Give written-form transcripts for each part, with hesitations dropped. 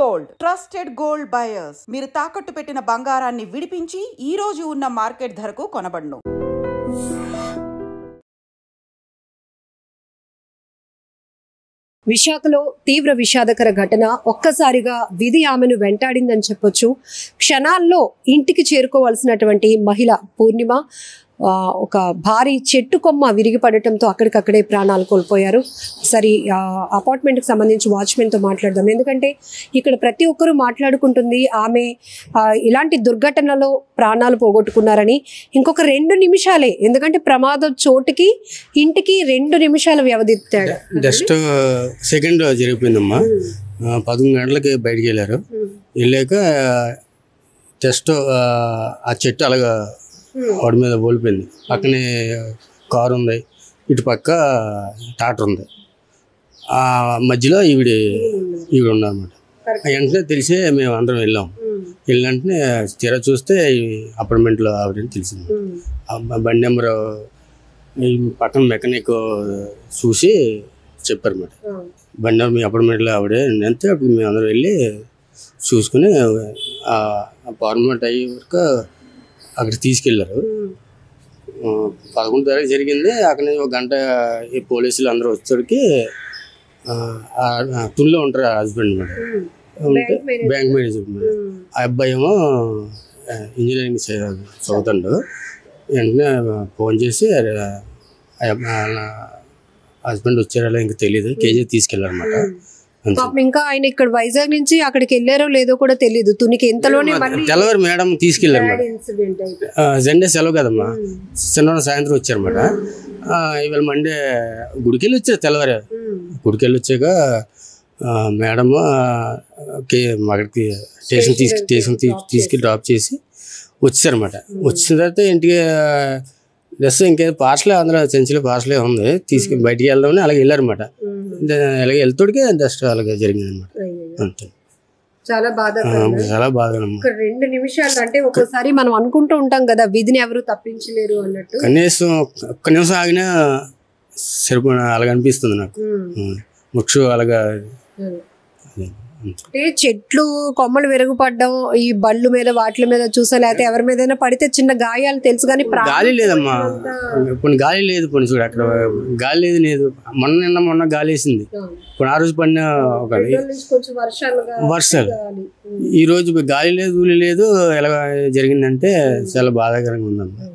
Gold, trusted gold buyers. మీరు తాకట్టు పెట్టిన బంగారాన్ని విడిపించి ఈ రోజు ఉన్న మార్కెట్ ధరకు కొనబడును. విశాఖలో తీవ్ర విషాదకర ఘటన. ఒక్కసారిగా విధి ఆమెను వెంటాడిందని చెప్పొచ్చు. క్షణాల్లో ఇంటికి చేరుకోవాల్సినటువంటి మహిళ పూర్ణిమ ఒక భారీ చెట్టు కొమ్మ విరిగి పడటంతో అక్కడికక్కడే ప్రాణాలు కోల్పోయారు. సరే, అపార్ట్మెంట్కి సంబంధించి వాచ్మెన్తో మాట్లాడదాం. ఎందుకంటే ఇక్కడ ప్రతి ఒక్కరూ మాట్లాడుకుంటుంది ఆమె ఇలాంటి దుర్ఘటనలో ప్రాణాలు పోగొట్టుకున్నారని. ఇంకొక 2 నిమిషాలే, ఎందుకంటే ప్రమాదం చోటుకి ఇంటికి 2 నిమిషాల వ్యవధి. Just second జరిగిపోయిందమ్మా. 11 గంటలకి బయటికి వెళ్ళారు. వెళ్ళాక జస్ట్ ఆ చెట్టు అలాగా వాడి మీద ఓడిపోయింది. పక్కనే కారు ఉంది, ఇటు పక్క టాటర్ ఉంది, ఆ మధ్యలో ఈవిడ ఉన్నదన్నమాట. వెంటనే తెలిసే మేము అందరం వెళ్ళాం. వెళ్ళినంటనే తీరా చూస్తే అపార్ట్మెంట్లో ఆవిడని తెలిసింది. బండి నెంబర్ ఈ పక్కన మెకానిక్ చూసి చెప్పారన్నమాట, బండి నెంబర్ మీ అపార్ట్మెంట్లో ఆవిడే అంతే. అప్పుడు మేము అందరం వెళ్ళి చూసుకుని అపార్ట్మెంట్ అయ్యే వరకు అక్కడ తీసుకెళ్ళారు. 11 తారీఖు జరిగింది. అక్కడ నుంచి 1 గంట ఈ పోలీసులు అందరూ వచ్చేటికి తుల్లో ఉంటారు husband madam, bank manager madam. ఆ అబ్బాయి ఏమో ఇంజనీరింగ్ చదువుతాడు. వెంటనే ఫోన్ చేసి హస్బెండ్ వచ్చారో ఇంకా తెలియదు, కేజీ తీసుకెళ్ళారు అన్నమాట. ఇంకా ఆయన ఇక్కడ వైజాగ్ నుంచి అక్కడికి వెళ్ళారో లేదో కూడా తెలియదు. తునికి ఎంతలోనే తెల్లవారు మేడం తీసుకెళ్ళారు. సండే సెలవు కదమ్మా, శనివారం సాయంత్రం వచ్చారన్నమాట. ఇవాళ మండే గుడికి వెళ్ళి వచ్చారు. తెల్లవారు గుడికి వెళ్ళి వచ్చాక మేడము అక్కడికి స్టేషన్ తీసుకెళ్ళి డ్రాప్ చేసి వచ్చారన్నమాట. వచ్చిన తర్వాత ఇంటికి డ్రెస్ ఇంకేదో పార్సలే, అందులో చెంచులో పార్సలే ఉంది, తీసుకుని బయటికి వెళ్దామని అలాగే వెళ్ళారన్నమాట. అలాగే వెళ్తాడికి జస్ట్ అలాగే జరిగింది అనమాట. అంతే. చాలా బాధ. 2 నిమిషాలు అంటే ఒకసారి మనం అనుకుంటూ ఉంటాం కదా, విధిని ఎవరు తప్పించలేరు అన్నట్టు. కనీసం ఒక్క నిమిషం ఆగినా సరిపోయిన అలాగ అనిపిస్తుంది నాకు. ముఖ్య అలాగా అంటే చెట్లు కొమ్మలు విరుగుపడ్డం, ఈ బళ్ళు మీద వాటి మీద చూసా, లేకపోతే ఎవరి మీద పడితే చిన్న గాయాలు తెలుసు కానీ గాలి లేదమ్మా. ఇప్పుడు గాలి లేదు. పోనీ చూడు, అక్కడ గాలి లేదు. మొన్న గాలి వేసింది. ఇప్పుడు ఆ రోజు పడిన వర్షాలు. ఈ రోజు గాలి లేదు, ఊలి లేదు. ఎలా జరిగిందంటే చాలా బాధాకరంగా ఉందమ్మా.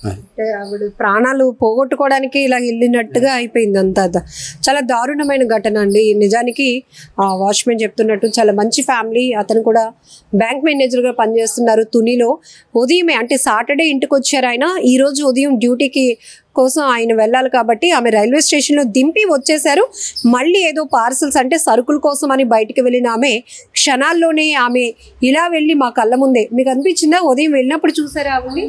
అంటే ఆవిడ ప్రాణాలు పోగొట్టుకోవడానికి ఇలా వెళ్ళినట్టుగా అయిపోయింది అంతా. చాలా దారుణమైన ఘటన అండి. నిజానికి వాచ్మెన్ చెప్తున్నట్టు చాలా మంచి ఫ్యామిలీ. అతను కూడా బ్యాంక్ మేనేజర్గా పనిచేస్తున్నారు తునిలో. ఉదయమే అంటే సాటర్డే ఇంటికి వచ్చారు ఆయన. ఈరోజు ఉదయం డ్యూటీకి కోసం ఆయన వెళ్ళాలి కాబట్టి ఆమె రైల్వే స్టేషన్లో దింపి వచ్చేసారు. మళ్ళీ ఏదో పార్సల్స్ అంటే సరుకుల కోసం అని బయటకు వెళ్ళిన ఆమె క్షణాల్లోనే ఆమె ఇలా వెళ్ళి మా కళ్ళ ముందే. మీకు అనిపించిందా ఉదయం వెళ్ళినప్పుడు చూసారా ఆవిడని?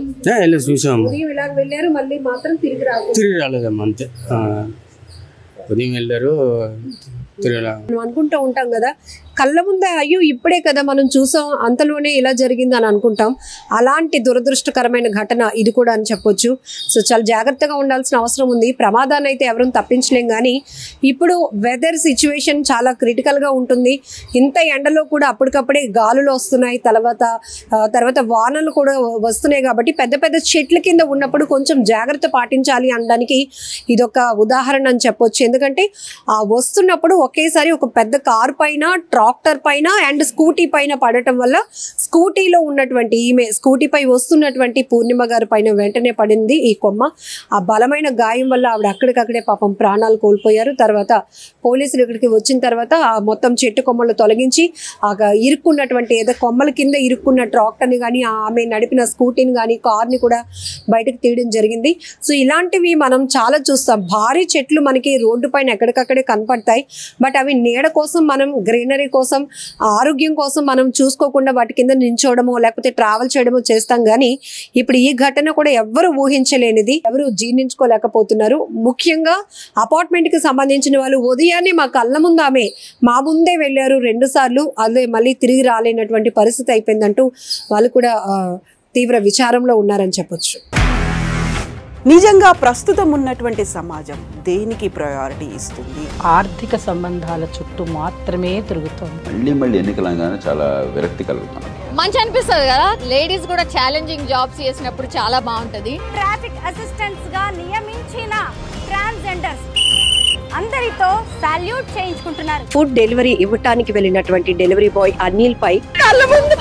ఉదయం ఇలా వెళ్ళారు, మళ్ళీ మాత్రం తిరిగి రాలేదమ్మా. అంతే, ఉదయం వెళ్ళారు. మనం అనుకుంటూ ఉంటాం కదా, కళ్ళ ముందే అయ్యో ఇప్పుడే కదా మనం చూసాం, అంతలోనే ఇలా జరిగింది అని అనుకుంటాం. అలాంటి దురదృష్టకరమైన ఘటన ఇది కూడా అని చెప్పొచ్చు. సో చాలా జాగ్రత్తగా ఉండాల్సిన అవసరం ఉంది. ప్రమాదాన్ని అయితే ఎవరూ తప్పించలేం, కానీ ఇప్పుడు వెదర్ సిచ్యువేషన్ చాలా క్రిటికల్గా ఉంటుంది. ఇంత ఎండలో కూడా అప్పటికప్పుడే గాలులు వస్తున్నాయి, తర్వాత వానలు కూడా వస్తున్నాయి. కాబట్టి పెద్ద పెద్ద చెట్ల కింద ఉన్నప్పుడు కొంచెం జాగ్రత్త పాటించాలి అనడానికి ఇదొక ఉదాహరణ అని చెప్పొచ్చు. ఎందుకంటే వస్తున్నప్పుడు ఒకేసారి ఒక పెద్ద కారు పైన, ట్రాక్టర్ పైన అండ్ స్కూటీ పైన పడటం వల్ల స్కూటీలో ఉన్నటువంటి స్కూటీపై వస్తున్నటువంటి పూర్ణిమ గారి పైన వెంటనే పడింది ఈ కొమ్మ. ఆ బలమైన గాయం వల్ల ఆవిడ అక్కడికక్కడే పాపం ప్రాణాలు కోల్పోయారు. తర్వాత పోలీసులు ఇక్కడికి వచ్చిన తర్వాత ఆ మొత్తం చెట్టు కొమ్మలు తొలగించి ఆ ఇరుక్కున్నటువంటి ఏదో కొమ్మల కింద ఇరుక్కున్న ట్రాక్టర్ని కానీ, ఆమె నడిపిన స్కూటీని కానీ, కార్ని కూడా బయటకు తీయడం జరిగింది. సో ఇలాంటివి మనం చాలా చూస్తాం. భారీ చెట్లు మనకి రోడ్డు పైన ఎక్కడికక్కడే కనపడతాయి. బట్ అవి నీడ కోసం, మనం గ్రీనరీ కోసం, ఆరోగ్యం కోసం మనం చూసుకోకుండా వాటి కింద నించోవడమో లేకపోతే ట్రావెల్ చేయడమో చేస్తాం. కానీ ఇప్పుడు ఈ ఘటన కూడా ఎవరు ఊహించలేనిది, ఎవరు జీర్ణించుకోలేకపోతున్నారు. ముఖ్యంగా అపార్ట్మెంట్కి సంబంధించిన వాళ్ళు ఉదయాన్నే మా కళ్ళ ముందు ఆమె మా ముందే వెళ్ళారు 2 సార్లు, అదే మళ్ళీ తిరిగి రాలేనటువంటి పరిస్థితి అయిపోయిందంటూ వాళ్ళు కూడా తీవ్ర విచారంలో ఉన్నారని చెప్పొచ్చు. నిజంగా ప్రస్తుతం ఉన్నటువంటి సమాజం దేనికి ప్రయారిటీ ఇస్తుంది? ఆర్థిక సంబంధాల చుట్టూ మాత్రమే తిరుగుతోంది. మళ్ళీ ఎన్నికలంగానే చాలా విరక్తి కలుగుతాను. మంచి అనిపిస్తుంది కదా, లేడీస్ కూడా ఛాలెంజింగ్ జాబ్స్ చేసినప్పుడు చాలా బాగుంటది. ట్రాఫిక్ అసిస్టెంట్స్ గా నియమించిన ట్రాన్స్జెండర్స్ అందరితో సాల్యూట్ చేయించుకుంటున్నారు. ఫుడ్ డెలివరీ ఇవ్వటానికి వెళ్ళినటువంటి డెలివరీ బాయ్ అనిల్ పై కళ్ళ ముందు